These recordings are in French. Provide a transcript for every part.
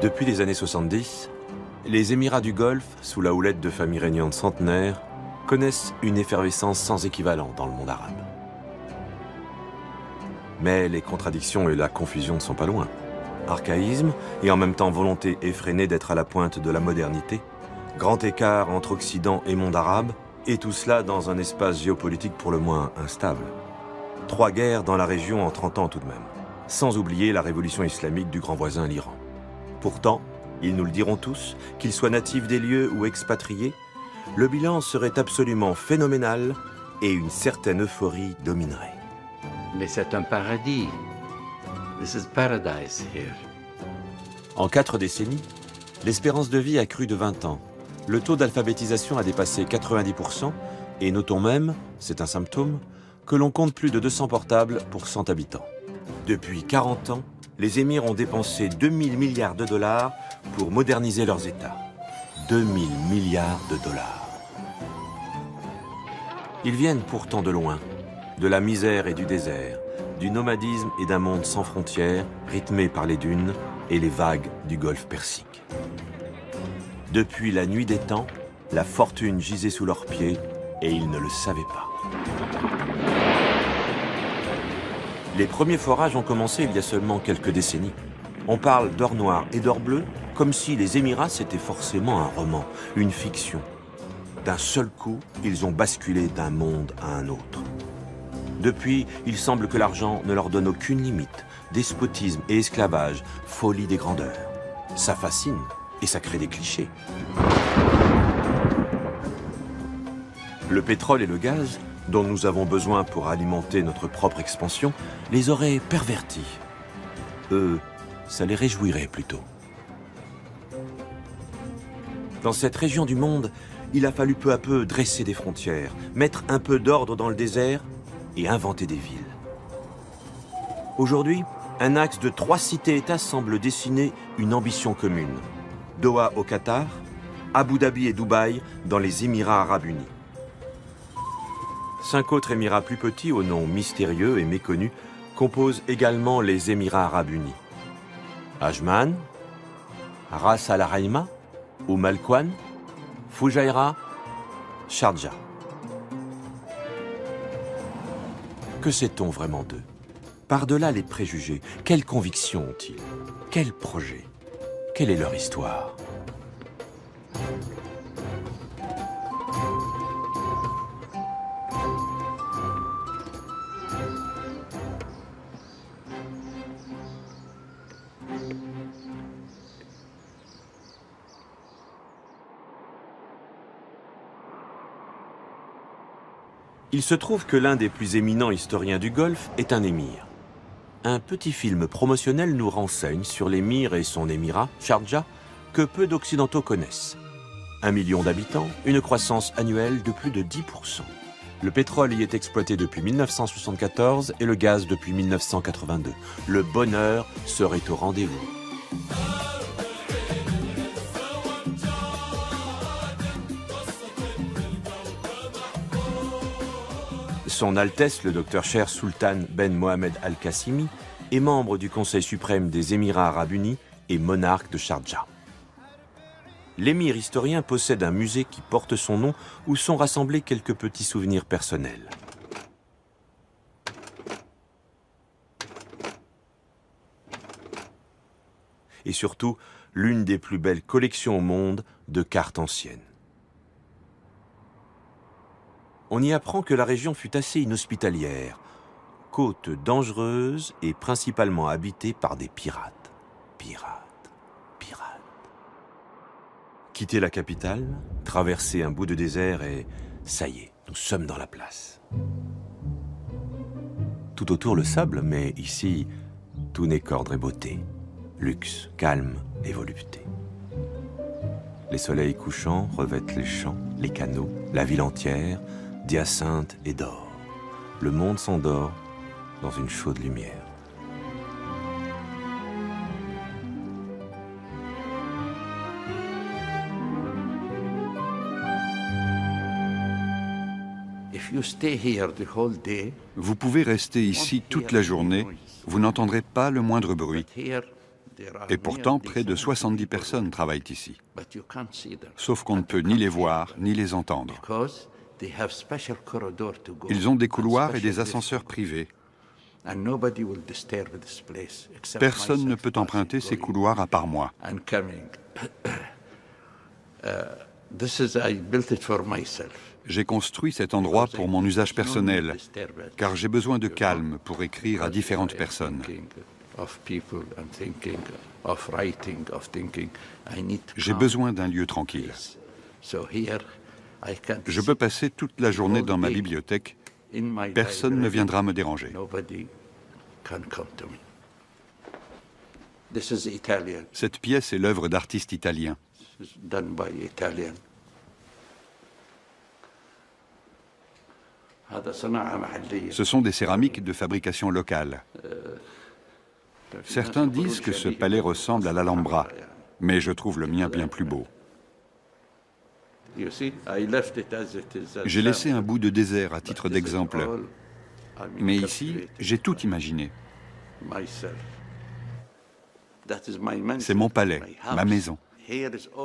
Depuis les années 70, les Émirats du Golfe, sous la houlette de familles régnantes centenaires, connaissent une effervescence sans équivalent dans le monde arabe. Mais les contradictions et la confusion ne sont pas loin. Archaïsme et en même temps volonté effrénée d'être à la pointe de la modernité, grand écart entre Occident et monde arabe, et tout cela dans un espace géopolitique pour le moins instable. 3 guerres dans la région en 30 ans tout de même, sans oublier la révolution islamique du grand voisin l'Iran. Pourtant, ils nous le diront tous, qu'ils soient natifs des lieux ou expatriés, le bilan serait absolument phénoménal et une certaine euphorie dominerait. Mais c'est un paradis. This is paradise here. En 4 décennies, l'espérance de vie a crû de 20 ans. Le taux d'alphabétisation a dépassé 90% et notons même, c'est un symptôme, que l'on compte plus de 200 portables pour 100 habitants. Depuis 40 ans, les émirs ont dépensé 2000 milliards de dollars pour moderniser leurs États. 2000 milliards de dollars. Ils viennent pourtant de loin, de la misère et du désert, du nomadisme et d'un monde sans frontières, rythmé par les dunes et les vagues du golfe Persique. Depuis la nuit des temps, la fortune gisait sous leurs pieds et ils ne le savaient pas. Les premiers forages ont commencé il y a seulement quelques décennies. On parle d'or noir et d'or bleu comme si les Émirats c'était forcément un roman, une fiction. D'un seul coup, ils ont basculé d'un monde à un autre. Depuis, il semble que l'argent ne leur donne aucune limite. Despotisme et esclavage, folie des grandeurs. Ça fascine et ça crée des clichés. Le pétrole et le gaz, dont nous avons besoin pour alimenter notre propre expansion, les auraient pervertis. Eux, ça les réjouirait plutôt. Dans cette région du monde, il a fallu peu à peu dresser des frontières, mettre un peu d'ordre dans le désert et inventer des villes. Aujourd'hui, un axe de 3 cités-États semble dessiner une ambition commune. Doha au Qatar, Abu Dhabi et Dubaï dans les Émirats arabes unis. 5 autres Émirats plus petits au nom mystérieux et méconnu composent également les Émirats arabes unis. Ajman, Ras Al Khaimah, Al Quwain, Fujairah, Sharjah. Que sait-on vraiment d'eux? Par-delà les préjugés, quelles convictions ont-ils? Quels projets? Quelle est leur histoire? Il se trouve que l'un des plus éminents historiens du Golfe est un émir. Un petit film promotionnel nous renseigne sur l'émir et son émirat, Sharjah, que peu d'Occidentaux connaissent. 1 million d'habitants, une croissance annuelle de plus de 10%. Le pétrole y est exploité depuis 1974 et le gaz depuis 1982. Le bonheur serait au rendez-vous. Son Altesse, le Dr Sher Sultan Ben Mohammed Al-Qasimi, est membre du Conseil suprême des Émirats arabes unis et monarque de Sharjah. L'émir historien possède un musée qui porte son nom où sont rassemblés quelques petits souvenirs personnels. Et surtout, l'une des plus belles collections au monde de cartes anciennes. On y apprend que la région fut assez inhospitalière, côte dangereuse et principalement habitée par des pirates. Pirates. Quitter la capitale, traverser un bout de désert et ça y est, nous sommes dans la place. Tout autour le sable, mais ici, tout n'est qu'ordre et beauté. Luxe, calme et volupté. Les soleils couchants revêtent les champs, les canaux, la ville entière, d'hyacinthe et d'or. Le monde s'endort dans une chaude lumière. Vous pouvez rester ici toute la journée, vous n'entendrez pas le moindre bruit. Et pourtant, près de 70 personnes travaillent ici. Sauf qu'on ne peut ni les voir, ni les entendre. Ils ont des couloirs et des ascenseurs privés. Personne ne peut emprunter ces couloirs à part moi. J'ai construit cet endroit pour mon usage personnel, car j'ai besoin de calme pour écrire à différentes personnes. J'ai besoin d'un lieu tranquille. Je peux passer toute la journée dans ma bibliothèque. Personne ne viendra me déranger. Cette pièce est l'œuvre d'artistes italiens. Ce sont des céramiques de fabrication locale. Certains disent que ce palais ressemble à l'Alhambra, mais je trouve le mien bien plus beau. J'ai laissé un bout de désert à titre d'exemple, mais ici, j'ai tout imaginé. C'est mon palais, ma maison.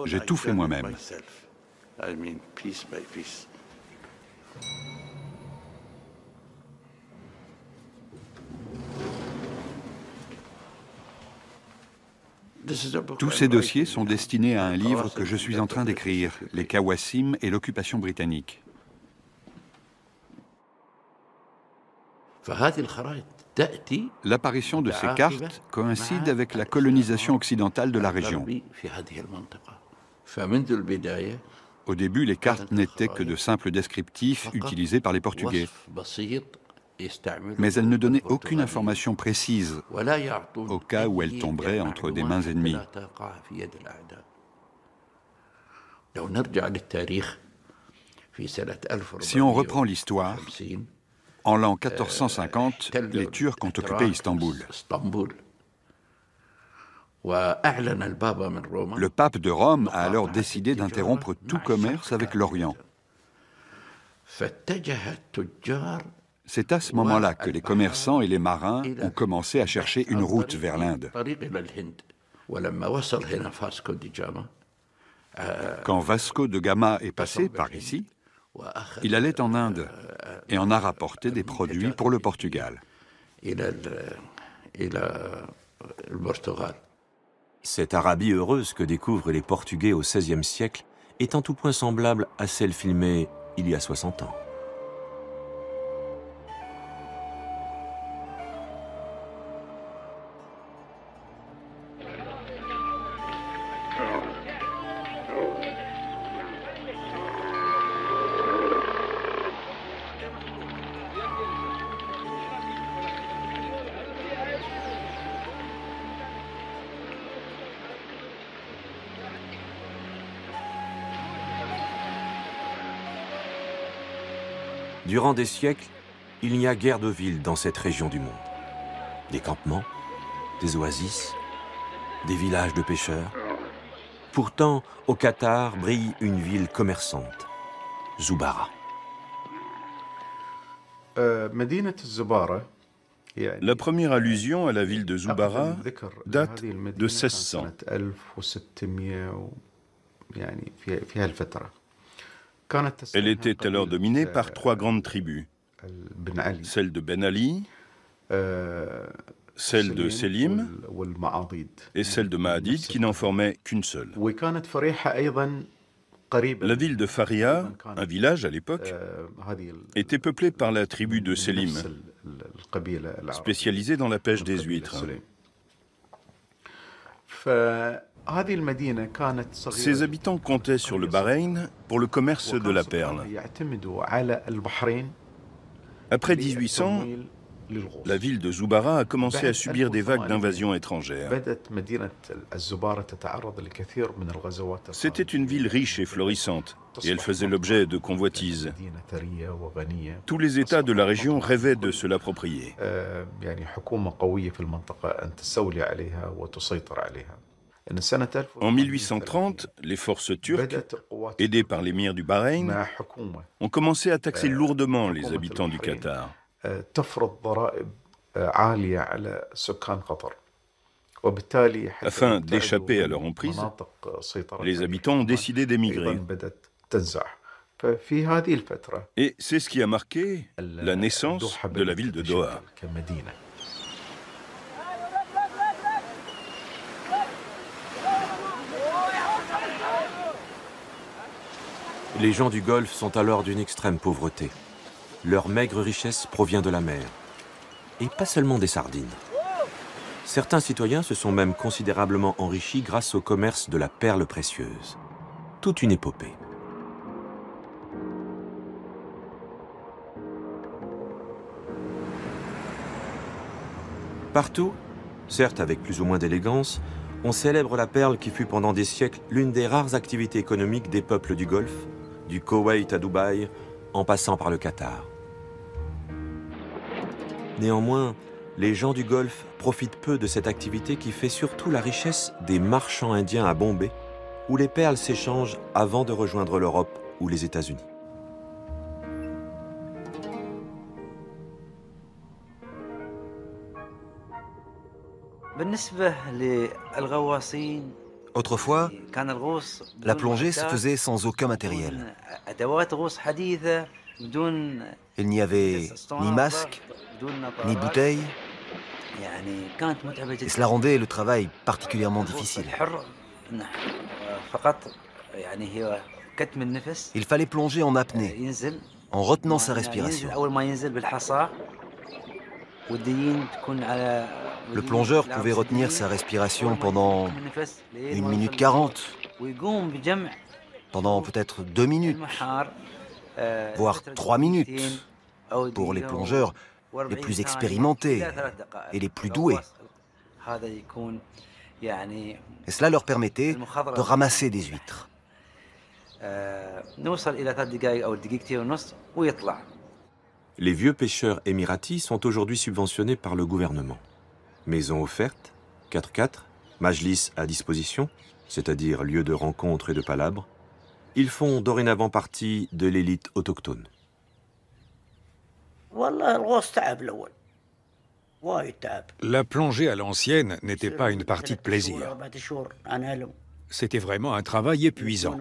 J'ai tout fait moi-même. Tous ces dossiers sont destinés à un livre que je suis en train d'écrire, les Qawasim et l'occupation britannique. L'apparition de ces cartes coïncide avec la colonisation occidentale de la région. Au début, les cartes n'étaient que de simples descriptifs utilisés par les Portugais. Mais elles ne donnaient aucune information précise au cas où elles tomberaient entre des mains ennemies. Si on reprend l'histoire, en l'an 1450, les Turcs ont occupé Istanbul. Le pape de Rome a alors décidé d'interrompre tout commerce avec l'Orient. C'est à ce moment-là que les commerçants et les marins ont commencé à chercher une route vers l'Inde. Quand Vasco de Gama est passé par ici, il allait en Inde et en a rapporté des produits pour le Portugal. Cette Arabie heureuse que découvrent les Portugais au XVIe siècle est en tout point semblable à celle filmée il y a 60 ans. Durant des siècles, il n'y a guère de villes dans cette région du monde. Des campements, des oasis, des villages de pêcheurs. Pourtant, au Qatar brille une ville commerçante, Zubara. La première allusion à la ville de Zubara date de 1600. Elle était alors dominée par 3 grandes tribus, celle de Ben Ali, celle de Selim et celle de Ma'adid qui n'en formaient qu'une seule. La ville de Faria, un village à l'époque, était peuplée par la tribu de Selim, spécialisée dans la pêche des huîtres. Ces habitants comptaient sur le Bahreïn pour le commerce de la perle. Après 1800, la ville de Zubara a commencé à subir des vagues d'invasions étrangères. C'était une ville riche et florissante, et elle faisait l'objet de convoitises. Tous les États de la région rêvaient de se l'approprier. En 1830, les forces turques, aidées par l'émir du Bahreïn, ont commencé à taxer lourdement les habitants du Qatar. Afin d'échapper à leur emprise, les habitants ont décidé d'émigrer. Et c'est ce qui a marqué la naissance de la ville de Doha. Les gens du Golfe sont alors d'une extrême pauvreté. Leur maigre richesse provient de la mer. Et pas seulement des sardines. Certains citoyens se sont même considérablement enrichis grâce au commerce de la perle précieuse. Toute une épopée. Partout, certes avec plus ou moins d'élégance, on célèbre la perle qui fut pendant des siècles l'une des rares activités économiques des peuples du Golfe, du Koweït à Dubaï, en passant par le Qatar. Néanmoins, les gens du Golfe profitent peu de cette activité qui fait surtout la richesse des marchands indiens à Bombay, où les perles s'échangent avant de rejoindre l'Europe ou les États-Unis. Autrefois, la plongée se faisait sans aucun matériel. Il n'y avait ni masque, ni bouteille, et cela rendait le travail particulièrement difficile. Il fallait plonger en apnée, en retenant sa respiration. Le plongeur pouvait retenir sa respiration pendant 1 minute 40, pendant peut-être 2 minutes, voire 3 minutes, pour les plongeurs les plus expérimentés et les plus doués. Et cela leur permettait de ramasser des huîtres. Les vieux pêcheurs émiratis sont aujourd'hui subventionnés par le gouvernement. Maisons offertes, 4x4, majlis à disposition, c'est-à-dire lieu de rencontre et de palabres. Ils font dorénavant partie de l'élite autochtone. La plongée à l'ancienne n'était pas une partie de plaisir. C'était vraiment un travail épuisant.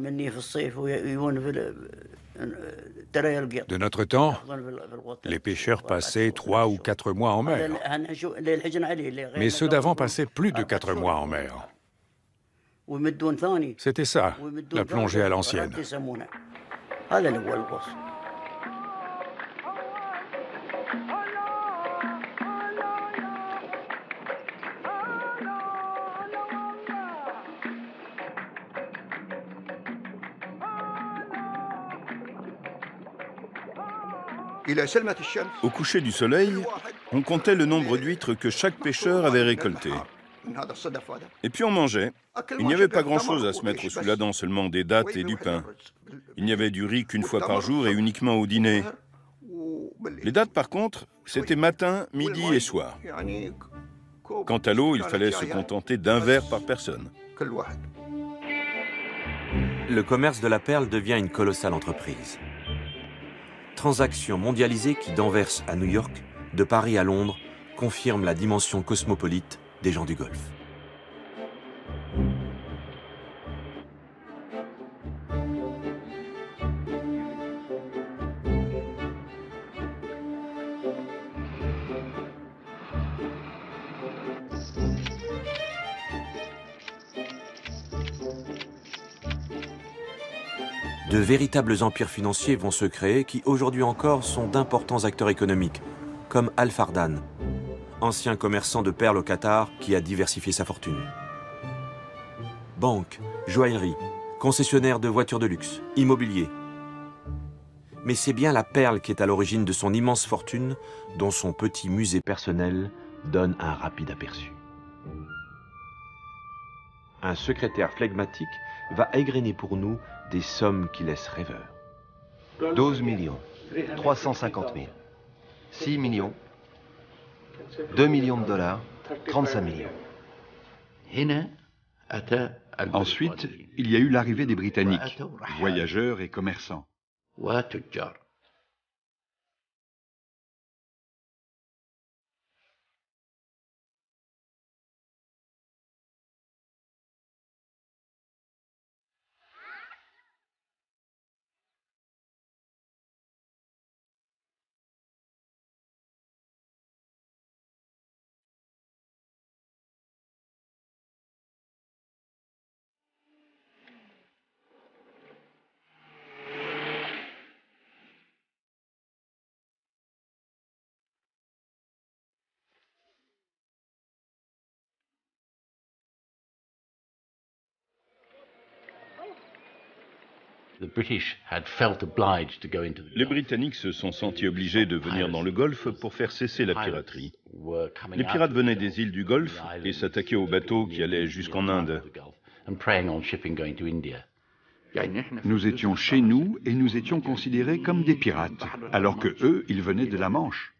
De notre temps, les pêcheurs passaient 3 ou 4 mois en mer. Mais ceux d'avant passaient plus de 4 mois en mer. C'était ça, la plongée à l'ancienne. Au coucher du soleil, on comptait le nombre d'huîtres que chaque pêcheur avait récoltées. Et puis on mangeait. Il n'y avait pas grand-chose à se mettre sous la dent, seulement des dattes et du pain. Il n'y avait du riz qu'une fois par jour et uniquement au dîner. Les dattes, par contre, c'était matin, midi et soir. Quant à l'eau, il fallait se contenter d'un verre par personne. Le commerce de la perle devient une colossale entreprise. Transaction mondialisée qui, d'Anvers à New York, de Paris à Londres, confirme la dimension cosmopolite des gens du Golfe. De véritables empires financiers vont se créer qui, aujourd'hui encore, sont d'importants acteurs économiques, comme Al Fardan, ancien commerçant de perles au Qatar qui a diversifié sa fortune. Banque, joaillerie, concessionnaire de voitures de luxe, immobilier. Mais c'est bien la perle qui est à l'origine de son immense fortune, dont son petit musée personnel donne un rapide aperçu. Un secrétaire flegmatique va égrener pour nous des sommes qui laissent rêveurs. 12 millions, 350 000, 6 millions, 2 millions de dollars, 35 millions. Ensuite, il y a eu l'arrivée des Britanniques, voyageurs et commerçants. Les Britanniques se sont sentis obligés de venir dans le Golfe pour faire cesser la piraterie. Les pirates venaient des îles du Golfe et s'attaquaient aux bateaux qui allaient jusqu'en Inde. Nous étions chez nous et nous étions considérés comme des pirates, alors que eux, ils venaient de la Manche.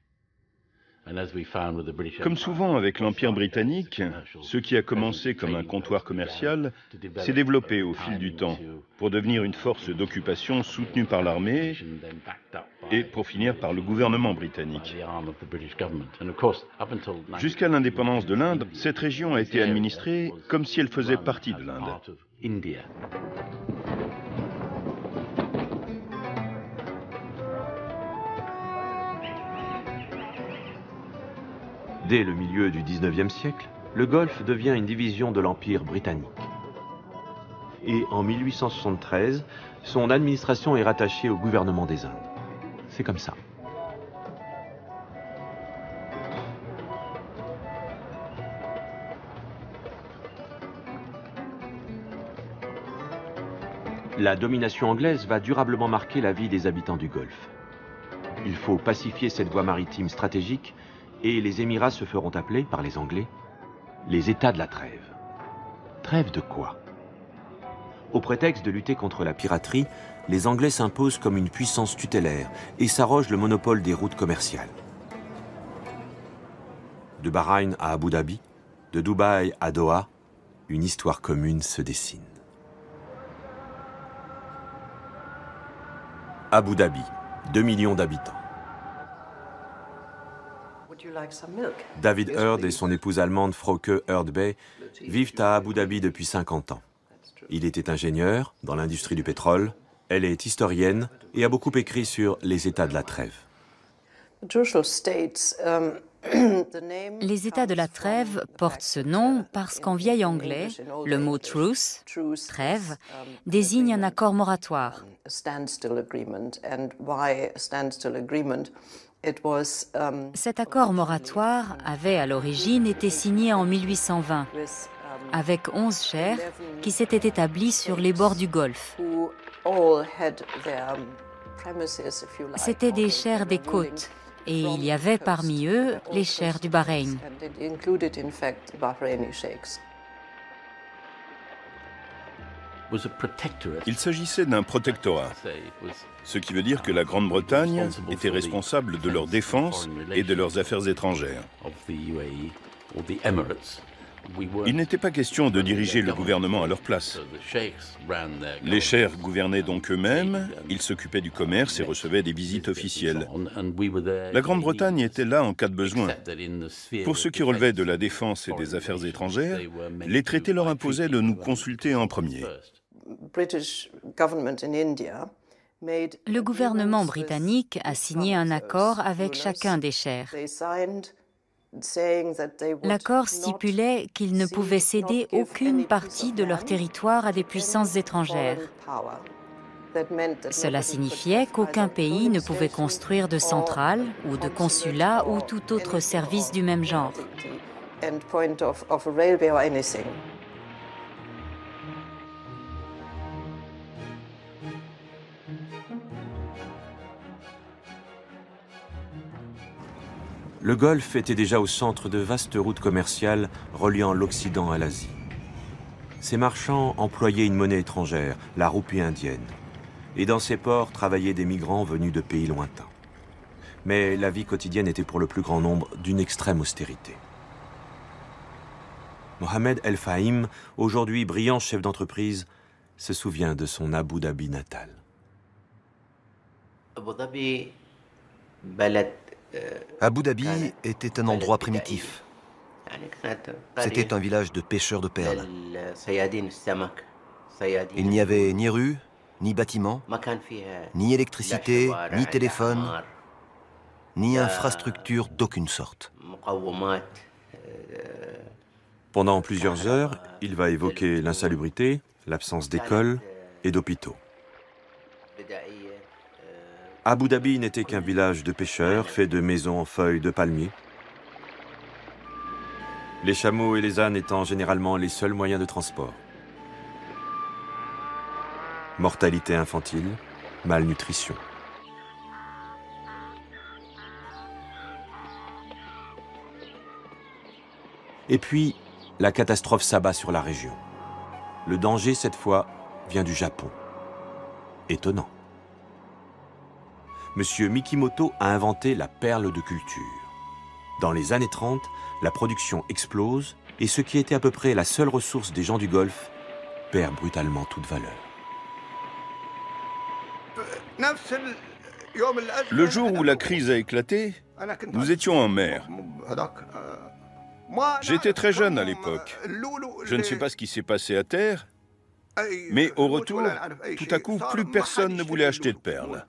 Comme souvent avec l'Empire britannique, ce qui a commencé comme un comptoir commercial s'est développé au fil du temps pour devenir une force d'occupation soutenue par l'armée et pour finir par le gouvernement britannique. Jusqu'à l'indépendance de l'Inde, cette région a été administrée comme si elle faisait partie de l'Inde. Dès le milieu du XIXe siècle, le Golfe devient une division de l'Empire britannique. Et en 1873, son administration est rattachée au gouvernement des Indes. C'est comme ça. La domination anglaise va durablement marquer la vie des habitants du Golfe. Il faut pacifier cette voie maritime stratégique et les Émirats se feront appeler, par les Anglais, les États de la trêve. Trêve de quoi? Au prétexte de lutter contre la piraterie, les Anglais s'imposent comme une puissance tutélaire et s'arrogent le monopole des routes commerciales. De Bahreïn à Abu Dhabi, de Dubaï à Doha, une histoire commune se dessine. Abu Dhabi, 2 millions d'habitants. David Heard et son épouse allemande Frauke Heard-Bey vivent à Abu Dhabi depuis 50 ans. Il était ingénieur dans l'industrie du pétrole, elle est historienne et a beaucoup écrit sur les États de la trêve. Les États de la trêve portent ce nom parce qu'en vieil anglais, le mot truce, trêve, désigne un accord moratoire. Cet accord moratoire avait à l'origine été signé en 1820 avec 11 chers qui s'étaient établis sur les bords du Golfe. C'étaient des chers des côtes et il y avait parmi eux les chers du Bahreïn. Il s'agissait d'un protectorat, ce qui veut dire que la Grande-Bretagne était responsable de leur défense et de leurs affaires étrangères. Il n'était pas question de diriger le gouvernement à leur place. Les cheikhs gouvernaient donc eux-mêmes, ils s'occupaient du commerce et recevaient des visites officielles. La Grande-Bretagne était là en cas de besoin. Pour ce qui relevait de la défense et des affaires étrangères, les traités leur imposaient de nous consulter en premier. Le gouvernement britannique a signé un accord avec chacun des chers. L'accord stipulait qu'ils ne pouvaient céder aucune partie de leur territoire à des puissances étrangères. Cela signifiait qu'aucun pays ne pouvait construire de centrale ou de consulat ou tout autre service du même genre. Le Golfe était déjà au centre de vastes routes commerciales reliant l'Occident à l'Asie. Ces marchands employaient une monnaie étrangère, la roupie indienne, et dans ces ports travaillaient des migrants venus de pays lointains. Mais la vie quotidienne était pour le plus grand nombre d'une extrême austérité. Mohamed El Fahim, aujourd'hui brillant chef d'entreprise, se souvient de son Abu Dhabi natal. Abu Dhabi était un endroit primitif. C'était un village de pêcheurs de perles. Il n'y avait ni rue, ni bâtiment, ni électricité, ni téléphone, ni infrastructure d'aucune sorte. Pendant plusieurs heures, il va évoquer l'insalubrité, l'absence d'écoles et d'hôpitaux. Abu Dhabi n'était qu'un village de pêcheurs fait de maisons en feuilles de palmier. Les chameaux et les ânes étant généralement les seuls moyens de transport. Mortalité infantile, malnutrition. Et puis, la catastrophe s'abat sur la région. Le danger, cette fois, vient du Japon. Étonnant. Monsieur Mikimoto a inventé la perle de culture. Dans les années 30, la production explose et ce qui était à peu près la seule ressource des gens du Golfe perd brutalement toute valeur. Le jour où la crise a éclaté, nous étions en mer. J'étais très jeune à l'époque. Je ne sais pas ce qui s'est passé à terre, mais au retour, tout à coup, plus personne ne voulait acheter de perles.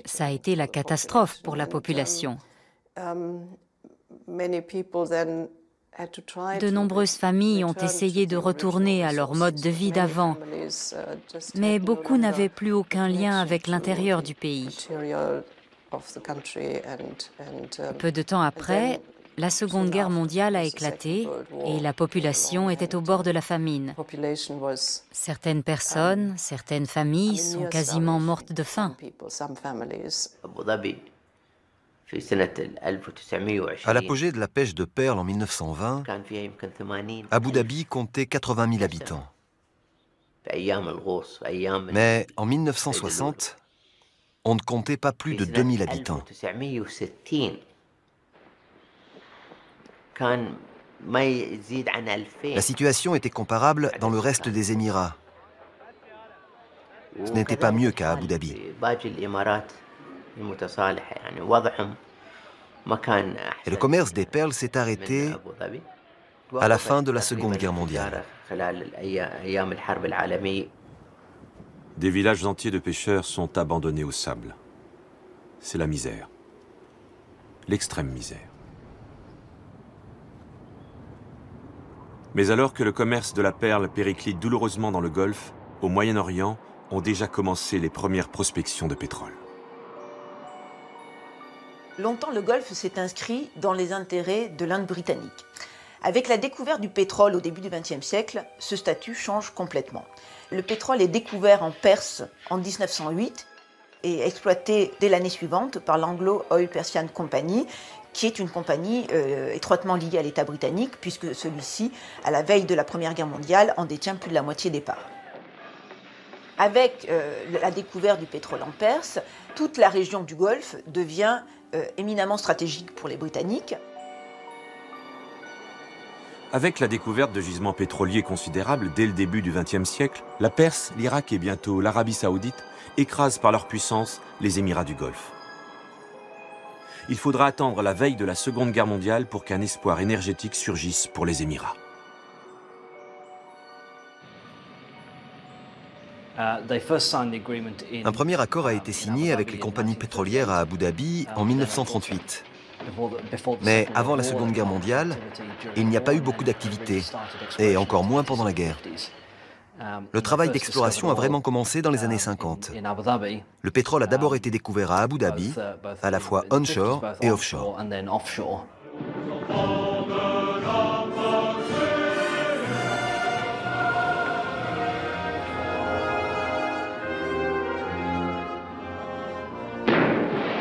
Ça a été la catastrophe pour la population. De nombreuses familles ont essayé de retourner à leur mode de vie d'avant, mais beaucoup n'avaient plus aucun lien avec l'intérieur du pays. Peu de temps après, la Seconde Guerre mondiale a éclaté et la population était au bord de la famine. Certaines personnes, certaines familles sont quasiment mortes de faim. À l'apogée de la pêche de perles en 1920, Abu Dhabi comptait 80 000 habitants. Mais en 1960, on ne comptait pas plus de 2000 habitants. La situation était comparable dans le reste des Émirats. Ce n'était pas mieux qu'à Abu Dhabi. Et le commerce des perles s'est arrêté à la fin de la Seconde Guerre mondiale. Des villages entiers de pêcheurs sont abandonnés au sable. C'est la misère. L'extrême misère. Mais alors que le commerce de la perle périclite douloureusement dans le Golfe, au Moyen-Orient, ont déjà commencé les premières prospections de pétrole. Longtemps, le Golfe s'est inscrit dans les intérêts de l'Inde britannique. Avec la découverte du pétrole au début du XXe siècle, ce statut change complètement. Le pétrole est découvert en Perse en 1908 et exploité dès l'année suivante par l'Anglo Oil Persian Company, qui est une compagnie étroitement liée à l'État britannique, puisque celui-ci, à la veille de la Première Guerre mondiale, en détient plus de la moitié des parts. Avec la découverte du pétrole en Perse, toute la région du Golfe devient éminemment stratégique pour les Britanniques. Avec la découverte de gisements pétroliers considérables dès le début du XXe siècle, la Perse, l'Irak et bientôt l'Arabie saoudite écrasent par leur puissance les Émirats du Golfe. Il faudra attendre la veille de la Seconde Guerre mondiale pour qu'un espoir énergétique surgisse pour les Émirats. Un premier accord a été signé avec les compagnies pétrolières à Abu Dhabi en 1938. Mais avant la Seconde Guerre mondiale, il n'y a pas eu beaucoup d'activité, et encore moins pendant la guerre. Le travail d'exploration a vraiment commencé dans les années 50. Le pétrole a d'abord été découvert à Abu Dhabi, à la fois onshore et offshore.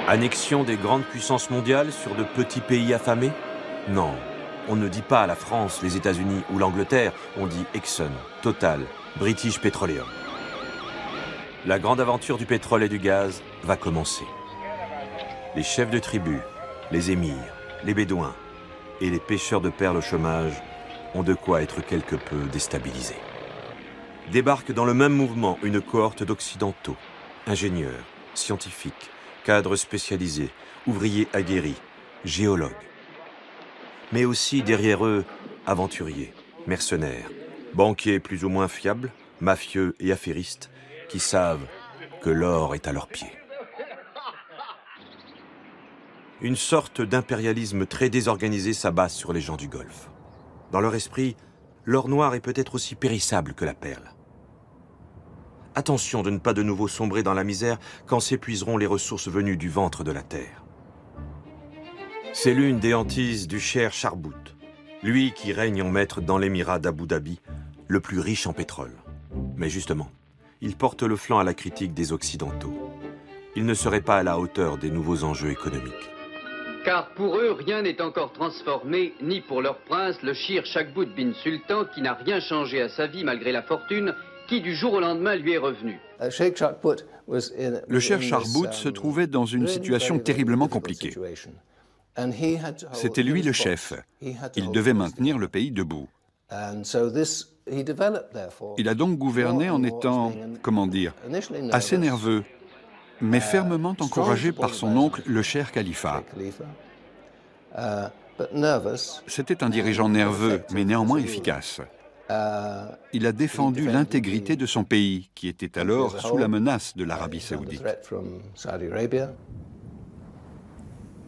Annexion des grandes puissances mondiales sur de petits pays affamés? Non, on ne dit pas à la France, les États-Unis ou l'Angleterre, on dit Exxon, Total, British Petroleum. La grande aventure du pétrole et du gaz va commencer. Les chefs de tribu, les émirs, les bédouins et les pêcheurs de perles au chômage ont de quoi être quelque peu déstabilisés. Débarque dans le même mouvement une cohorte d'occidentaux, ingénieurs, scientifiques, cadres spécialisés, ouvriers aguerris, géologues. Mais aussi derrière eux, aventuriers, mercenaires, banquiers plus ou moins fiables, mafieux et affairistes, qui savent que l'or est à leurs pieds. Une sorte d'impérialisme très désorganisé s'abat sur les gens du Golfe. Dans leur esprit, l'or noir est peut-être aussi périssable que la perle. Attention de ne pas de nouveau sombrer dans la misère quand s'épuiseront les ressources venues du ventre de la terre. C'est l'une des hantises du cher Charbout, lui qui règne en maître dans l'émirat d'Abu Dhabi, le plus riche en pétrole. Mais justement, il porte le flanc à la critique des Occidentaux. Il ne serait pas à la hauteur des nouveaux enjeux économiques. Car pour eux, rien n'est encore transformé, ni pour leur prince, le Shir Shakbout bin Sultan, qui n'a rien changé à sa vie malgré la fortune, qui du jour au lendemain lui est revenu. Le Cher Charbout se trouvait dans une situation terriblement compliquée. C'était lui le chef. Il devait maintenir le pays debout. Il a donc gouverné en étant, comment dire, assez nerveux, mais fermement encouragé par son oncle, le Cher Khalifa. C'était un dirigeant nerveux, mais néanmoins efficace. Il a défendu l'intégrité de son pays, qui était alors sous la menace de l'Arabie saoudite.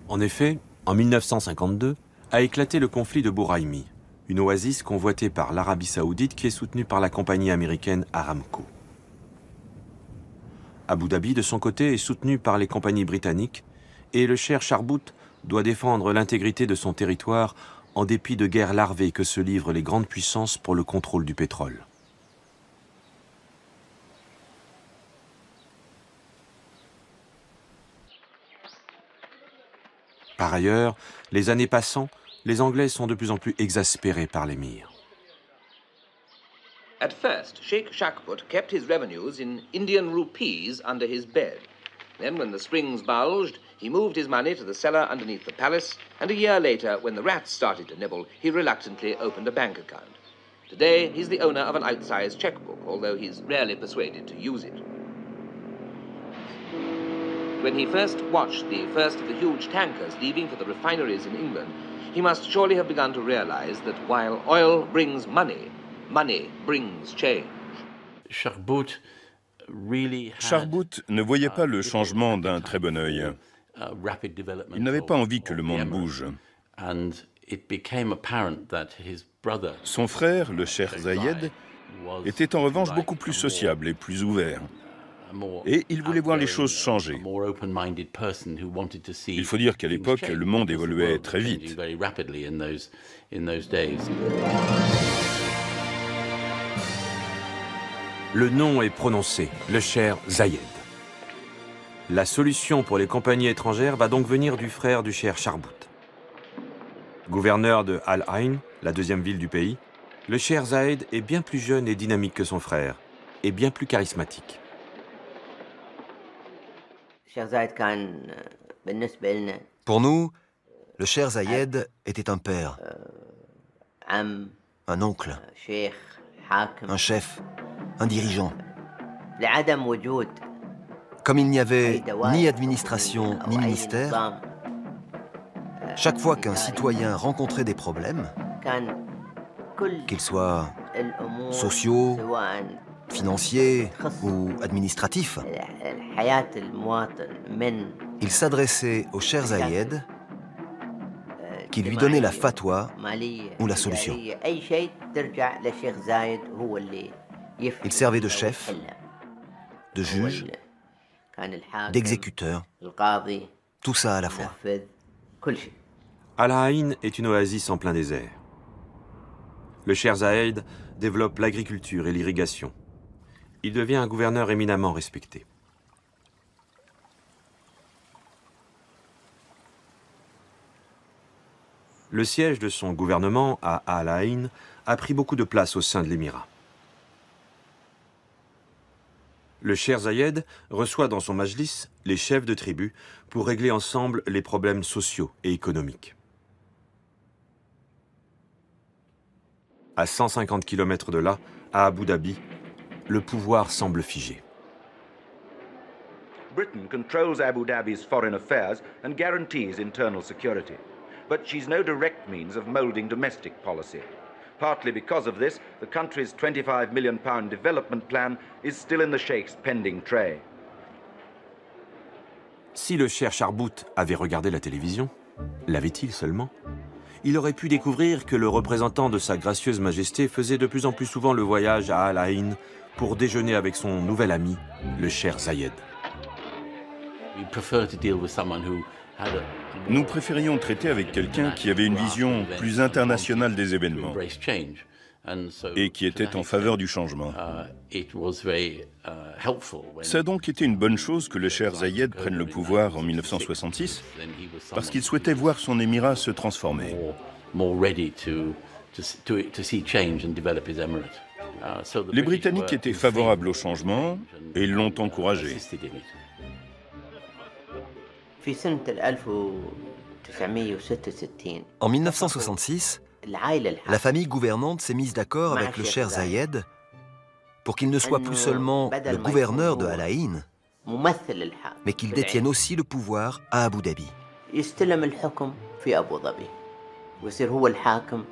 En effet, en 1952, a éclaté le conflit de Bouraimi, une oasis convoitée par l'Arabie saoudite qui est soutenue par la compagnie américaine Aramco. Abu Dhabi, de son côté, est soutenu par les compagnies britanniques et le Cher Charbout doit défendre l'intégrité de son territoire en dépit de guerres larvées que se livrent les grandes puissances pour le contrôle du pétrole. Par ailleurs, les années passant, les Anglais sont de plus en plus exaspérés par l'émir. At first, Sheikh Shakbout kept his revenues in Indian rupees under his bed. Then, when the springs bulged, he moved his money to the cellar underneath the palace, and a year later, when the rats started to nibble, he reluctantly opened a bank account. Today, he's the owner of an outsized checkbook, although he's rarely persuaded to use it. When he first watched the first of the huge tankers leaving for the refineries in England, he must surely have begun to realize that while oil brings money, money brings change. Charbout ne voyait pas le changement d'un très bon œil. Il n'avait pas envie que le monde bouge. Son frère, le Cher Zayed, était en revanche beaucoup plus sociable et plus ouvert. Et il voulait voir les choses changer. Il faut dire qu'à l'époque, le monde évoluait très vite. Le nom est prononcé, le Cher Zayed. La solution pour les compagnies étrangères va donc venir du frère du Cher Charbout. Gouverneur de Al Ain, la deuxième ville du pays, le Cher Zayed est bien plus jeune et dynamique que son frère, et bien plus charismatique. Pour nous, le Cher Zayed était un père, un oncle, un chef, un dirigeant. Comme il n'y avait ni administration ni ministère, chaque fois qu'un citoyen rencontrait des problèmes, qu'ils soient sociaux, financiers ou administratifs, il s'adressait au Cher Zayed qui lui donnait la fatwa ou la solution. Il servait de chef, de juge, d'exécuteur, tout ça à la fois. Al Ain est une oasis en plein désert. Le Cher Zayed développe l'agriculture et l'irrigation. Il devient un gouverneur éminemment respecté. Le siège de son gouvernement à Al Ain a pris beaucoup de place au sein de l'émirat. Le Cher Zayed reçoit dans son majlis les chefs de tribus pour régler ensemble les problèmes sociaux et économiques. À 150 km de là, à Abu Dhabi, le pouvoir semble figé. Britain controls Abu Dhabi's foreign affairs and guarantees internal security. But she's no direct means of moulding domestic policy. Partly because of this, the country's £25 million development plan is still in the Sheikh's pending tray. Si le Cher Charbout avait regardé la télévision, l'avait-il seulement? Il aurait pu découvrir que le représentant de sa gracieuse majesté faisait de plus en plus souvent le voyage à Al Ain pour déjeuner avec son nouvel ami, le Cher Zayed. Nous préférions traiter avec quelqu'un qui avait une vision plus internationale des événements. et qui était en faveur du changement. Ça a donc été une bonne chose que le Cheikh Zayed prenne le pouvoir en 1966, parce qu'il souhaitait voir son émirat se transformer. Les Britanniques étaient favorables au changement et l'ont encouragé. En 1966, la famille gouvernante s'est mise d'accord avec le Cheikh Zayed pour qu'il ne soit plus seulement le gouverneur de Al Ain, mais qu'il détienne aussi le pouvoir à Abu Dhabi.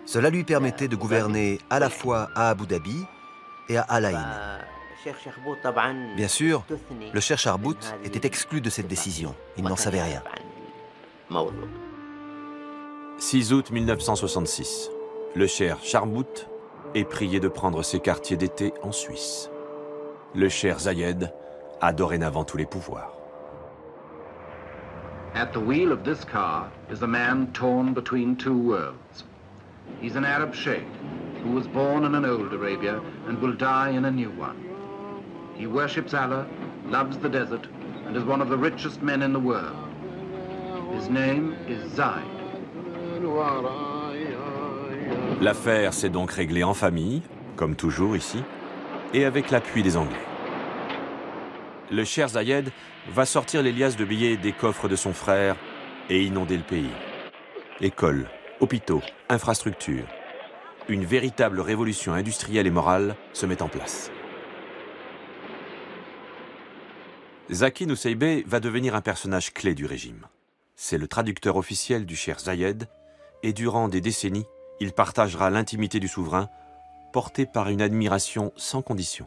Cela lui permettait de gouverner à la fois à Abu Dhabi et à Al Ain. Bien sûr, le Cheikh Sharbout était exclu de cette décision. Il n'en savait rien. 6 août 1966. Le Cheikh Sharbout est prié de prendre ses quartiers d'été en Suisse. Le Cheikh Zayed a dorénavant tous les pouvoirs. At the wheel of this car is a man torn between two worlds. He's an Arab sheikh who was born in an old Arabia and will die in a new one. He worships Allah, loves the desert, and is one of the richest men in the world. His name is Zayed. L'affaire s'est donc réglée en famille, comme toujours ici, et avec l'appui des Anglais. Le Cheikh Zayed va sortir les liasses de billets des coffres de son frère et inonder le pays. Écoles, hôpitaux, infrastructures. Une véritable révolution industrielle et morale se met en place. Zaki Nusseibeh va devenir un personnage clé du régime. C'est le traducteur officiel du Cheikh Zayed et durant des décennies, il partagera l'intimité du souverain, porté par une admiration sans condition.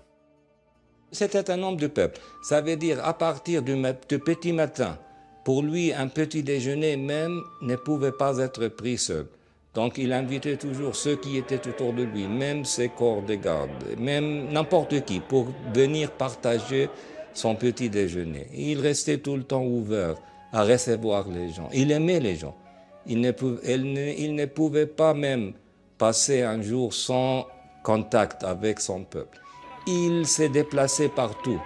C'était un homme de peuple. Ça veut dire à partir du petit matin, pour lui, un petit déjeuner même ne pouvait pas être pris seul. Donc il invitait toujours ceux qui étaient autour de lui, même ses corps de garde, même n'importe qui, pour venir partager son petit déjeuner. Il restait tout le temps ouvert à recevoir les gens. Il aimait les gens. Il ne pouvait pas même passer un jour sans contact avec son peuple. Il s'est déplacé partout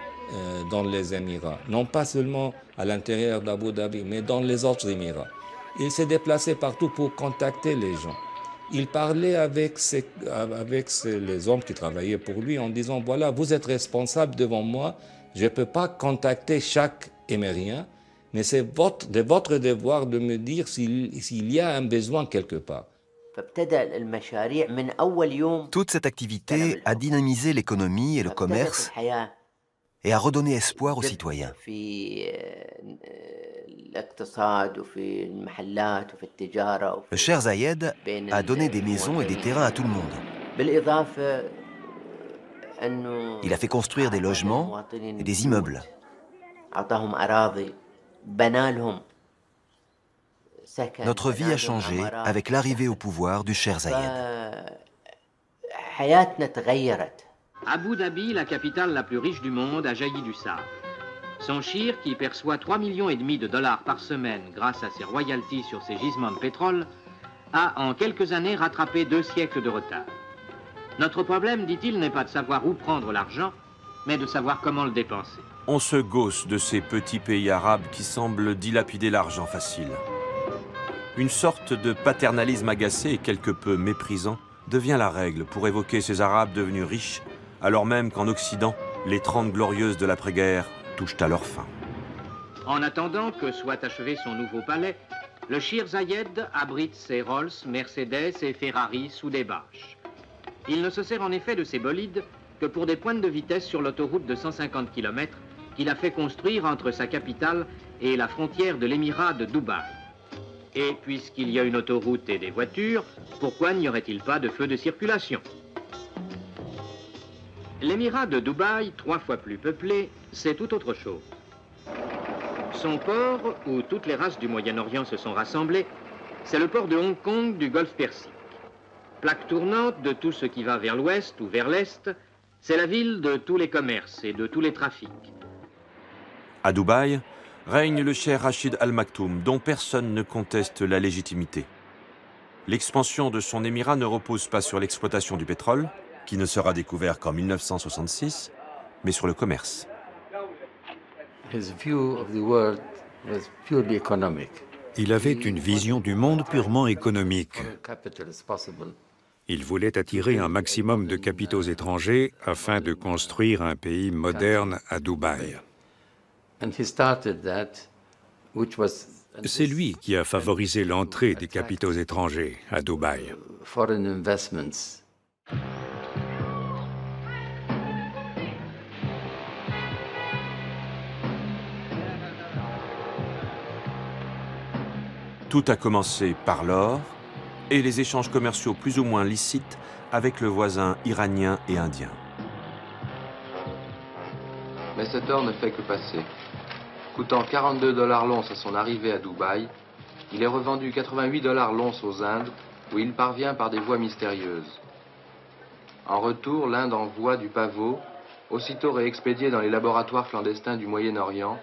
dans les Émirats, non pas seulement à l'intérieur d'Abu Dhabi, mais dans les autres Émirats. Il s'est déplacé partout pour contacter les gens. Il parlait avec les hommes qui travaillaient pour lui en disant « Voilà, vous êtes responsable devant moi, je ne peux pas contacter chaque Émirien, mais c'est de votre devoir de me dire s'il y a un besoin quelque part. » Toute cette activité a dynamisé l'économie et le commerce et a redonné espoir aux citoyens. Le Cheikh Zayed a donné des maisons et des terrains à tout le monde. Il a fait construire des logements et des immeubles. Notre vie a changé avec l'arrivée au pouvoir du Cheikh Zayed. Abu Dhabi, la capitale la plus riche du monde, a jailli du sable. Son shir, qui perçoit 3,5 millions de dollars par semaine grâce à ses royalties sur ses gisements de pétrole, a en quelques années rattrapé 2 siècles de retard. Notre problème, dit-il, n'est pas de savoir où prendre l'argent, mais de savoir comment le dépenser. On se gausse de ces petits pays arabes qui semblent dilapider l'argent facile. Une sorte de paternalisme agacé et quelque peu méprisant devient la règle pour évoquer ces Arabes devenus riches, alors même qu'en Occident, les 30 glorieuses de l'après-guerre touchent à leur fin. En attendant que soit achevé son nouveau palais, le Cheikh Zayed abrite ses Rolls, Mercedes et Ferrari sous des bâches. Il ne se sert en effet de ces bolides que pour des pointes de vitesse sur l'autoroute de 150 km qu'il a fait construire entre sa capitale et la frontière de l'émirat de Dubaï. Et puisqu'il y a une autoroute et des voitures, pourquoi n'y aurait-il pas de feu de circulation? L'émirat de Dubaï, 3 fois plus peuplé, c'est tout autre chose. Son port, où toutes les races du Moyen-Orient se sont rassemblées, c'est le port de Hong Kong du Golfe Persique. Plaque tournante de tout ce qui va vers l'ouest ou vers l'est, c'est la ville de tous les commerces et de tous les trafics. À Dubaï, règne le cheikh Rachid Al Maktoum, dont personne ne conteste la légitimité. L'expansion de son émirat ne repose pas sur l'exploitation du pétrole, qui ne sera découvert qu'en 1966, mais sur le commerce. Il avait une vision du monde purement économique. Il voulait attirer un maximum de capitaux étrangers afin de construire un pays moderne à Dubaï. C'est lui qui a favorisé l'entrée des capitaux étrangers à Dubaï. Tout a commencé par l'or et les échanges commerciaux plus ou moins licites avec le voisin iranien et indien. Mais cet or ne fait que passer. Coûtant 42 $ l'once à son arrivée à Dubaï, il est revendu 88 $ l'once aux Indes, où il parvient par des voies mystérieuses. En retour, l'Inde envoie du pavot, aussitôt réexpédié dans les laboratoires clandestins du Moyen-Orient,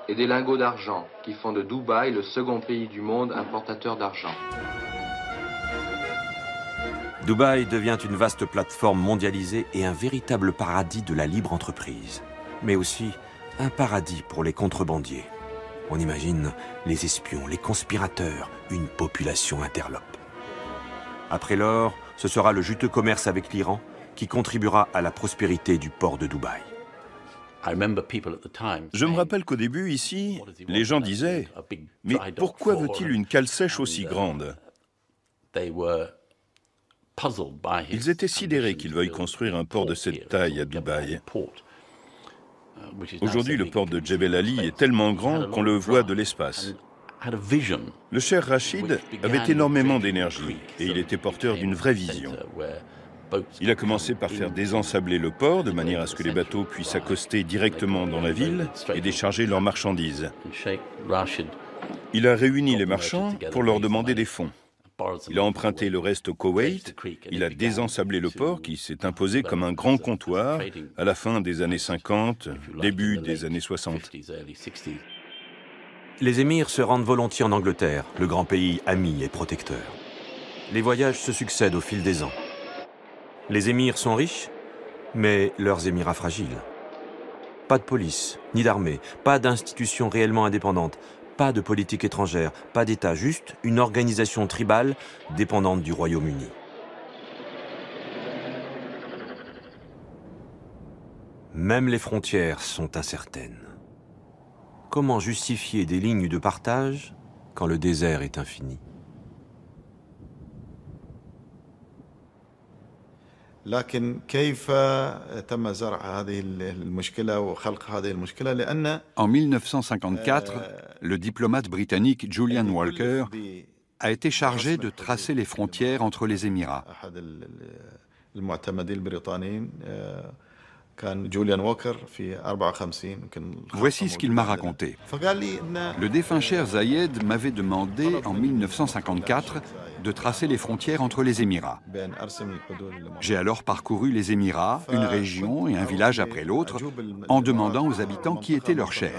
et des lingots d'argent, qui font de Dubaï le second pays du monde importateur d'argent. Dubaï devient une vaste plateforme mondialisée et un véritable paradis de la libre entreprise, mais aussi un paradis pour les contrebandiers. On imagine les espions, les conspirateurs, une population interlope. Après l'or, ce sera le juteux commerce avec l'Iran qui contribuera à la prospérité du port de Dubaï. Je me rappelle qu'au début, ici, les gens disaient « Mais pourquoi veut-il une cale sèche aussi grande ?» Ils étaient sidérés qu'il veuille construire un port de cette taille à Dubaï. Aujourd'hui, le port de Jebel Ali est tellement grand qu'on le voit de l'espace. Le Cheikh Rachid avait énormément d'énergie et il était porteur d'une vraie vision. Il a commencé par faire désensabler le port de manière à ce que les bateaux puissent accoster directement dans la ville et décharger leurs marchandises. Il a réuni les marchands pour leur demander des fonds. Il a emprunté le reste au Koweït, il a désensablé le port qui s'est imposé comme un grand comptoir à la fin des années 50, début des années 60. Les émirs se rendent volontiers en Angleterre, le grand pays ami et protecteur. Les voyages se succèdent au fil des ans. Les émirs sont riches, mais leurs émirats fragiles. Pas de police, ni d'armée, pas d'institutions réellement indépendantes, pas de politique étrangère, pas d'État, juste une organisation tribale dépendante du Royaume-Uni. Même les frontières sont incertaines. Comment justifier des lignes de partage quand le désert est infini ? En 1954, le diplomate britannique Julian Walker a été chargé de tracer les frontières entre les Émirats. Voici ce qu'il m'a raconté. Le défunt Cheikh Zayed m'avait demandé en 1954 de tracer les frontières entre les Émirats. J'ai alors parcouru les Émirats, une région et un village après l'autre, en demandant aux habitants qui était leur cheikh.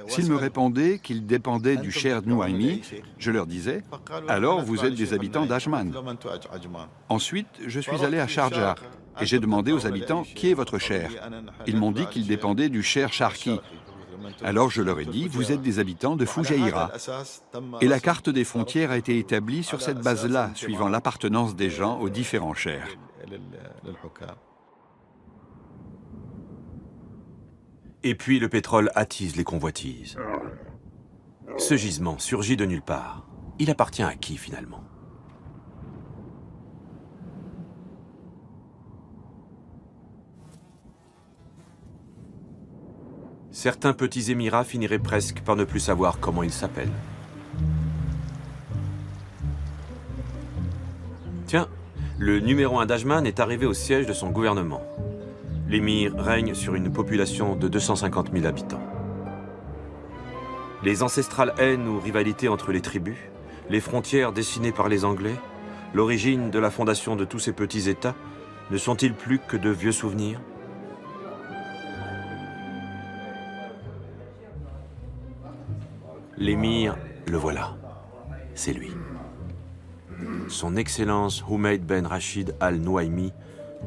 S'ils me répondaient qu'ils dépendaient du cheikh Nouaimi, je leur disais « Alors vous êtes des habitants d'Ajman ». Ensuite, je suis allé à Sharjah et j'ai demandé aux habitants « Qui est votre cheikh ?» Ils m'ont dit qu'ils dépendaient du cheikh Sharki. Alors je leur ai dit, vous êtes des habitants de Foujaïra. Et la carte des frontières a été établie sur cette base-là, suivant l'appartenance des gens aux différents cheikhs. Et puis le pétrole attise les convoitises. Ce gisement surgit de nulle part. Il appartient à qui finalement ? Certains petits émirats finiraient presque par ne plus savoir comment ils s'appellent. Tiens, le numéro 1 d'Ajman est arrivé au siège de son gouvernement. L'émir règne sur une population de 250 000 habitants. Les ancestrales haines ou rivalités entre les tribus, les frontières dessinées par les Anglais, l'origine de la fondation de tous ces petits États, ne sont-ils plus que de vieux souvenirs ? L'émir, le voilà. C'est lui. Son Excellence Humayd Ben Rachid Al Nouaimi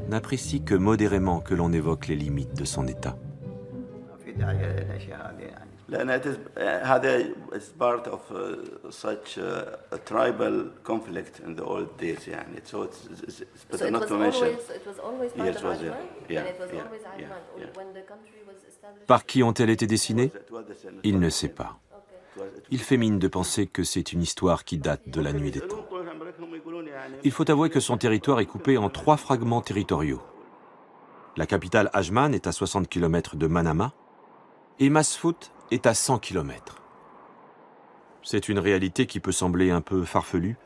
n'apprécie que modérément que l'on évoque les limites de son État. Par qui ont-elles été dessinées? Il ne sait pas. Il fait mine de penser que c'est une histoire qui date de la nuit des temps. Il faut avouer que son territoire est coupé en 3 fragments territoriaux. La capitale Ajman est à 60 km de Manama et Masfout est à 100 km. C'est une réalité qui peut sembler un peu farfelue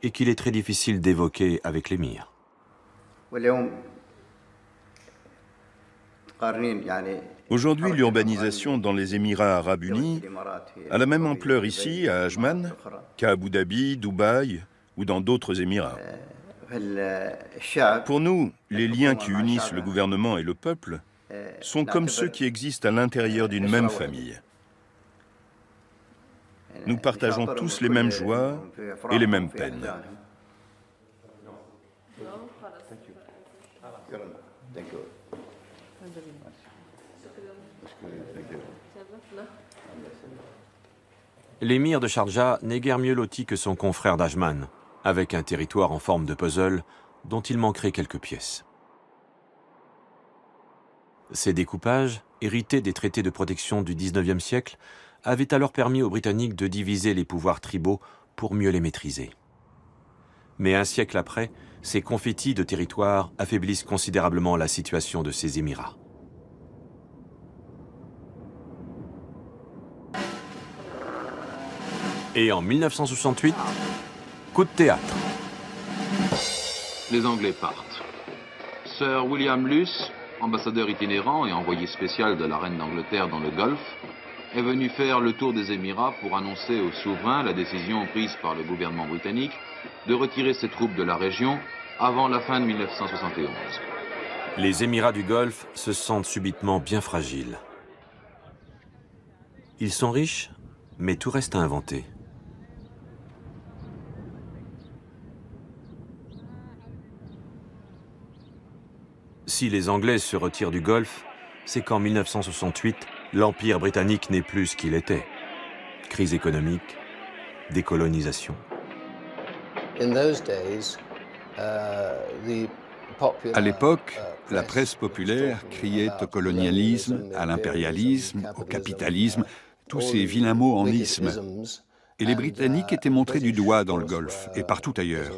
et qu'il est très difficile d'évoquer avec l'émir. Aujourd'hui, l'urbanisation dans les Émirats arabes unis a la même ampleur ici, à Ajman, qu'à Abu Dhabi, Dubaï ou dans d'autres Émirats. Pour nous, les liens qui unissent le gouvernement et le peuple sont comme ceux qui existent à l'intérieur d'une même famille. Nous partageons tous les mêmes joies et les mêmes peines. L'émir de Sharjah n'est guère mieux loti que son confrère d'Ajman, avec un territoire en forme de puzzle dont il manquerait quelques pièces. Ces découpages, hérités des traités de protection du XIXe siècle, avaient alors permis aux Britanniques de diviser les pouvoirs tribaux pour mieux les maîtriser. Mais un siècle après, ces confettis de territoire affaiblissent considérablement la situation de ces Émirats. Et en 1968, coup de théâtre. Les Anglais partent. Sir William Luce, ambassadeur itinérant et envoyé spécial de la reine d'Angleterre dans le Golfe, est venu faire le tour des Émirats pour annoncer au souverain la décision prise par le gouvernement britannique de retirer ses troupes de la région avant la fin de 1971. Les Émirats du Golfe se sentent subitement bien fragiles. Ils sont riches, mais tout reste à inventer. Si les Anglais se retirent du Golfe, c'est qu'en 1968, l'Empire britannique n'est plus ce qu'il était. Crise économique, décolonisation. À l'époque, la presse populaire criait au colonialisme, à l'impérialisme, au capitalisme, tous ces vilains mots en isme. Et les Britanniques étaient montrés du doigt dans le Golfe et partout ailleurs.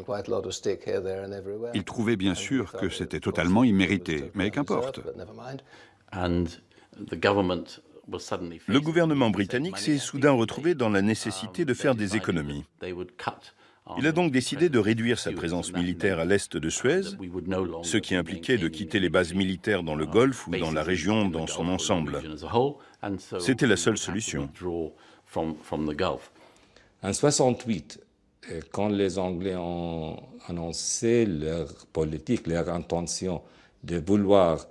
Ils trouvaient bien sûr que c'était totalement immérité, mais qu'importe. Le gouvernement britannique s'est soudain retrouvé dans la nécessité de faire des économies. Il a donc décidé de réduire sa présence militaire à l'est de Suez, ce qui impliquait de quitter les bases militaires dans le Golfe ou dans la région dans son ensemble. C'était la seule solution. En 1968, quand les Anglais ont annoncé leur politique, leur intention de vouloir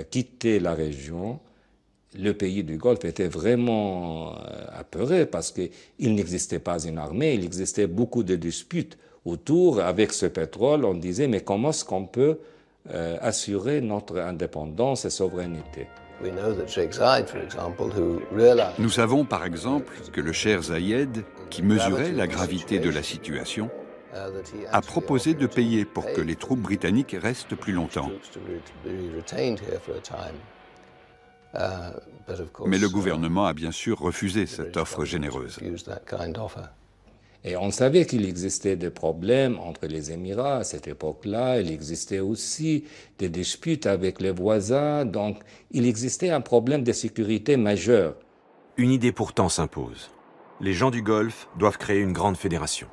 quitter la région, le pays du Golfe était vraiment apeuré parce qu'il n'existait pas une armée, il existait beaucoup de disputes autour. Avec ce pétrole, on disait mais comment est-ce qu'on peut assurer notre indépendance et souveraineté? Nous savons par exemple que le cheikh Zayed, qui mesurait la gravité de la situation, a proposé de payer pour que les troupes britanniques restent plus longtemps. Mais le gouvernement a bien sûr refusé cette offre généreuse. Et on savait qu'il existait des problèmes entre les Émirats à cette époque-là. Il existait aussi des disputes avec les voisins. Donc, il existait un problème de sécurité majeur. Une idée pourtant s'impose. Les gens du Golfe doivent créer une grande fédération.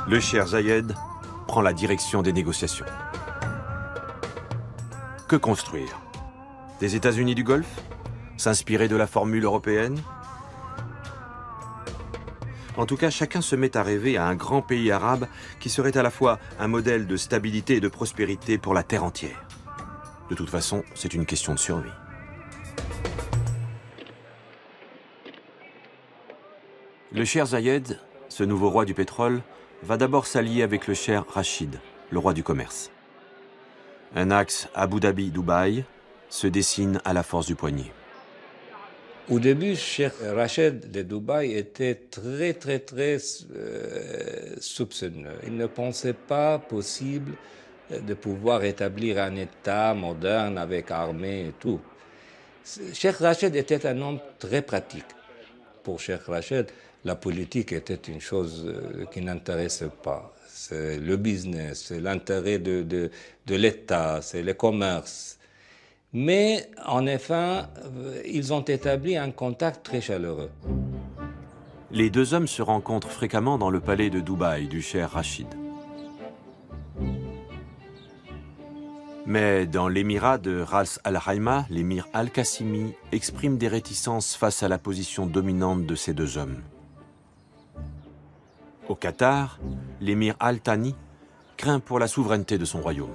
Le cheikh Zayed prend la direction des négociations. Que construire? Des États-Unis du Golfe? S'inspirer de la formule européenne? En tout cas, chacun se met à rêver à un grand pays arabe qui serait à la fois un modèle de stabilité et de prospérité pour la terre entière. De toute façon, c'est une question de survie. Le Cheikh Zayed, ce nouveau roi du pétrole, va d'abord s'allier avec le Cheikh Rachid, le roi du commerce. Un axe Abu Dhabi-Dubaï se dessine à la force du poignet. Au début, Cheikh Rachid de Dubaï était très soupçonneux. Il ne pensait pas possible de pouvoir établir un État moderne avec armée et tout. Cheikh Rachid était un homme très pratique. Pour Cheikh Rachid, la politique était une chose qui n'intéressait pas. C'est le business, c'est l'intérêt de l'État, c'est le commerce. Mais en effet, ils ont établi un contact très chaleureux. Les deux hommes se rencontrent fréquemment dans le palais de Dubaï du Cheikh Rachid. Mais dans l'émirat de Ras Al Khaimah, l'émir Al-Qassimi exprime des réticences face à la position dominante de ces deux hommes. Au Qatar, l'émir Al-Thani craint pour la souveraineté de son royaume.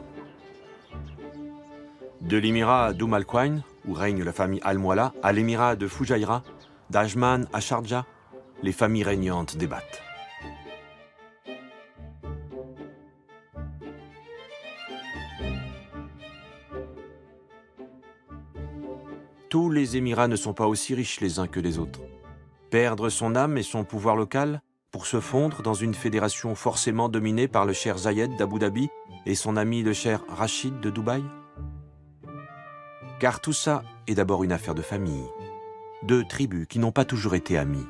De l'émirat d'Umm Al-Quwain, où règne la famille Al-Mualla, à l'émirat de Fujairah, d'Ajman à Sharjah, les familles régnantes débattent. Tous les émirats ne sont pas aussi riches les uns que les autres. Perdre son âme et son pouvoir local pour se fondre dans une fédération forcément dominée par le Cheikh Zayed d'Abu Dhabi et son ami le Cheikh Rachid de Dubaï? Car tout ça est d'abord une affaire de famille, de tribus qui n'ont pas toujours été amies.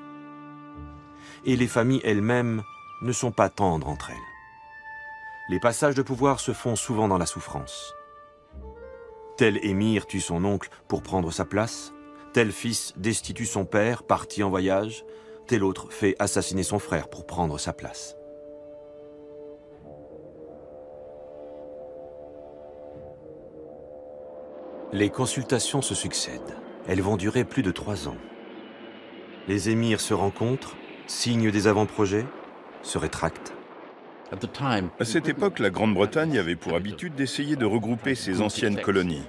Et les familles elles-mêmes ne sont pas tendres entre elles. Les passages de pouvoir se font souvent dans la souffrance. Tel émir tue son oncle pour prendre sa place, tel fils destitue son père parti en voyage, tel autre fait assassiner son frère pour prendre sa place. Les consultations se succèdent. Elles vont durer plus de 3 ans. Les émirs se rencontrent, signent des avant-projets, se rétractent. À cette époque, la Grande-Bretagne avait pour habitude d'essayer de regrouper ses anciennes colonies.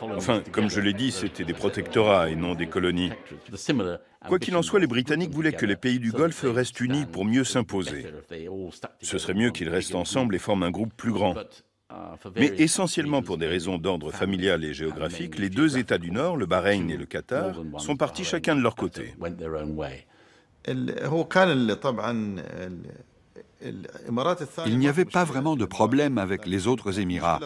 Enfin, comme je l'ai dit, c'était des protectorats et non des colonies. Quoi qu'il en soit, les Britanniques voulaient que les pays du Golfe restent unis pour mieux s'imposer. Ce serait mieux qu'ils restent ensemble et forment un groupe plus grand. Mais essentiellement pour des raisons d'ordre familial et géographique, les deux États du Nord, le Bahreïn et le Qatar, sont partis chacun de leur côté. Il n'y avait pas vraiment de problème avec les autres Émirats,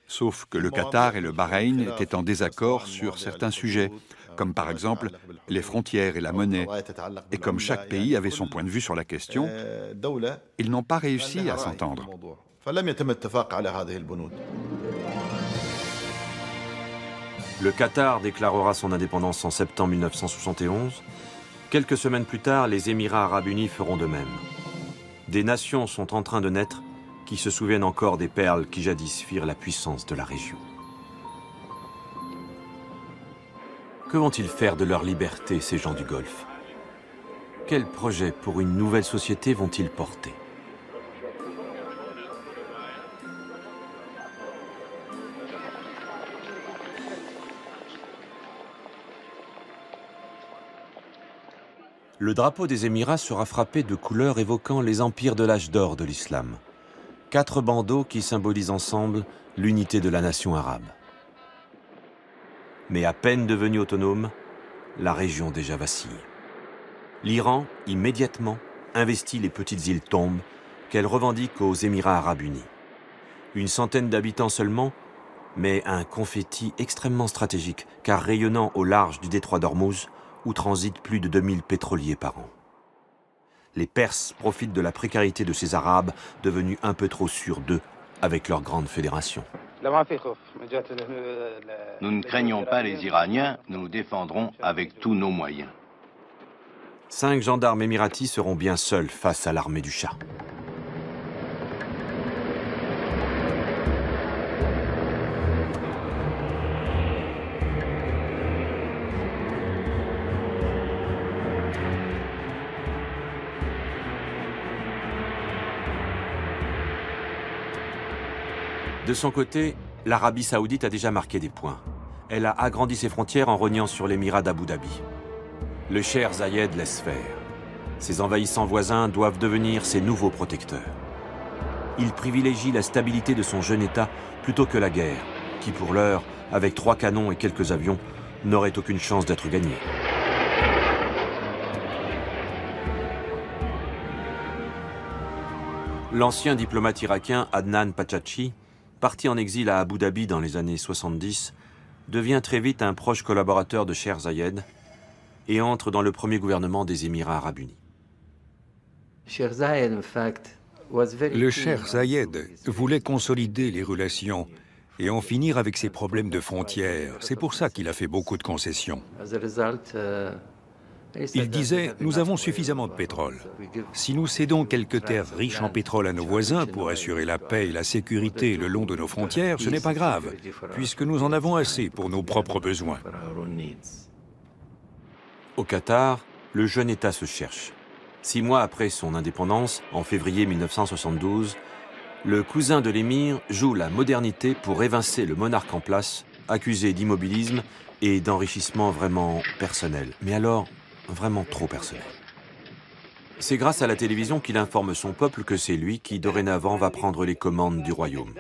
sauf que le Qatar et le Bahreïn étaient en désaccord sur certains sujets, comme par exemple les frontières et la monnaie. Et comme chaque pays avait son point de vue sur la question, ils n'ont pas réussi à s'entendre. Le Qatar déclarera son indépendance en septembre 1971. Quelques semaines plus tard, les Émirats arabes unis feront de même. Des nations sont en train de naître qui se souviennent encore des perles qui jadis firent la puissance de la région. Que vont-ils faire de leur liberté, ces gens du Golfe? Quels projets pour une nouvelle société vont-ils porter? Le drapeau des Émirats sera frappé de couleurs évoquant les empires de l'âge d'or de l'islam. 4 bandeaux qui symbolisent ensemble l'unité de la nation arabe. Mais à peine devenue autonome, la région déjà vacille. L'Iran, immédiatement, investit les petites îles Tombes qu'elle revendique aux Émirats arabes unis. Une centaine d'habitants seulement, mais un confetti extrêmement stratégique, car rayonnant au large du détroit d'Ormuz, où transitent plus de 2000 pétroliers par an. Les Perses profitent de la précarité de ces Arabes, devenus un peu trop sûrs d'eux, avec leur grande fédération. Nous ne craignons pas les Iraniens, nous nous défendrons avec tous nos moyens. 5 gendarmes émiratis seront bien seuls face à l'armée du Shah. De son côté, l'Arabie saoudite a déjà marqué des points. Elle a agrandi ses frontières en rognant sur l'émirat d'Abu Dhabi. Le Cheikh Zayed laisse faire. Ses envahissants voisins doivent devenir ses nouveaux protecteurs. Il privilégie la stabilité de son jeune État plutôt que la guerre, qui pour l'heure, avec 3 canons et quelques avions, n'aurait aucune chance d'être gagnée. L'ancien diplomate irakien Adnan Pachachi, parti en exil à Abu Dhabi dans les années 70, devient très vite un proche collaborateur de Cheikh Zayed et entre dans le premier gouvernement des Émirats arabes unis. Le Cheikh Zayed voulait consolider les relations et en finir avec ses problèmes de frontières. C'est pour ça qu'il a fait beaucoup de concessions. Il disait, nous avons suffisamment de pétrole. Si nous cédons quelques terres riches en pétrole à nos voisins pour assurer la paix et la sécurité le long de nos frontières, ce n'est pas grave, puisque nous en avons assez pour nos propres besoins. Au Qatar, le jeune État se cherche. 6 mois après son indépendance, en février 1972, le cousin de l'émir joue la modernité pour évincer le monarque en place, accusé d'immobilisme et d'enrichissement vraiment personnel. Mais alors, vraiment trop personnel. C'est grâce à la télévision qu'il informe son peuple que c'est lui qui, dorénavant, va prendre les commandes du royaume.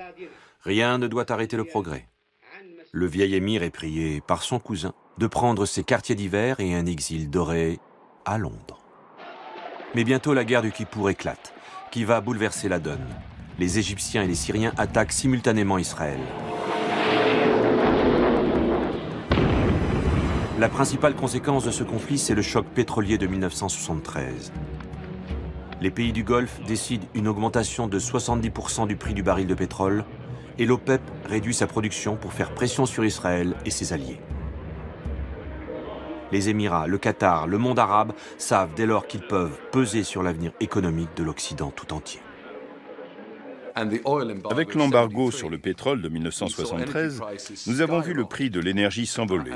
Rien ne doit arrêter le progrès. Le vieil émir est prié par son cousin de prendre ses quartiers d'hiver et un exil doré à Londres. Mais bientôt, la guerre du Kippour éclate, qui va bouleverser la donne. Les Égyptiens et les Syriens attaquent simultanément Israël. La principale conséquence de ce conflit, c'est le choc pétrolier de 1973. Les pays du Golfe décident une augmentation de 70% du prix du baril de pétrole et l'OPEP réduit sa production pour faire pression sur Israël et ses alliés. Les Émirats, le Qatar, le monde arabe savent dès lors qu'ils peuvent peser sur l'avenir économique de l'Occident tout entier. Avec l'embargo sur le pétrole de 1973, nous avons vu le prix de l'énergie s'envoler.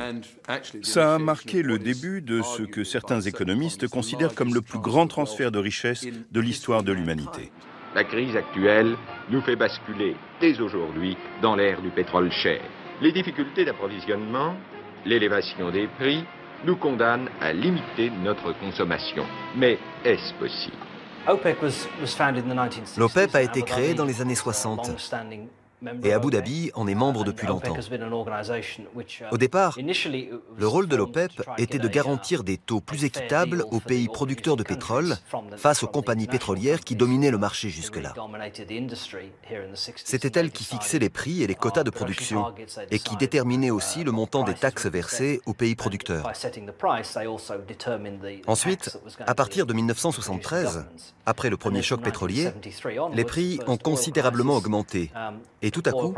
Ça a marqué le début de ce que certains économistes considèrent comme le plus grand transfert de richesse de l'histoire de l'humanité. La crise actuelle nous fait basculer dès aujourd'hui dans l'ère du pétrole cher. Les difficultés d'approvisionnement, l'élévation des prix nous condamnent à limiter notre consommation. Mais est-ce possible ? L'OPEP a été créé dans les années 60 et Abu Dhabi en est membre depuis longtemps. Au départ, le rôle de l'OPEP était de garantir des taux plus équitables aux pays producteurs de pétrole face aux compagnies pétrolières qui dominaient le marché jusque-là. C'était elles qui fixaient les prix et les quotas de production et qui déterminaient aussi le montant des taxes versées aux pays producteurs. Ensuite, à partir de 1973, après le premier choc pétrolier, les prix ont considérablement augmenté. Et tout à coup,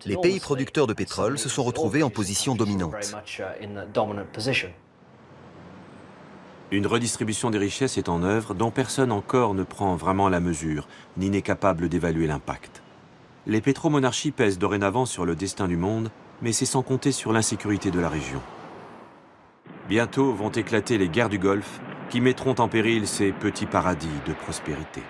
les pays producteurs de pétrole se sont retrouvés en position dominante. Une redistribution des richesses est en œuvre dont personne encore ne prend vraiment la mesure, ni n'est capable d'évaluer l'impact. Les pétromonarchies pèsent dorénavant sur le destin du monde, mais c'est sans compter sur l'insécurité de la région. Bientôt vont éclater les guerres du Golfe, qui mettront en péril ces petits paradis de prospérité.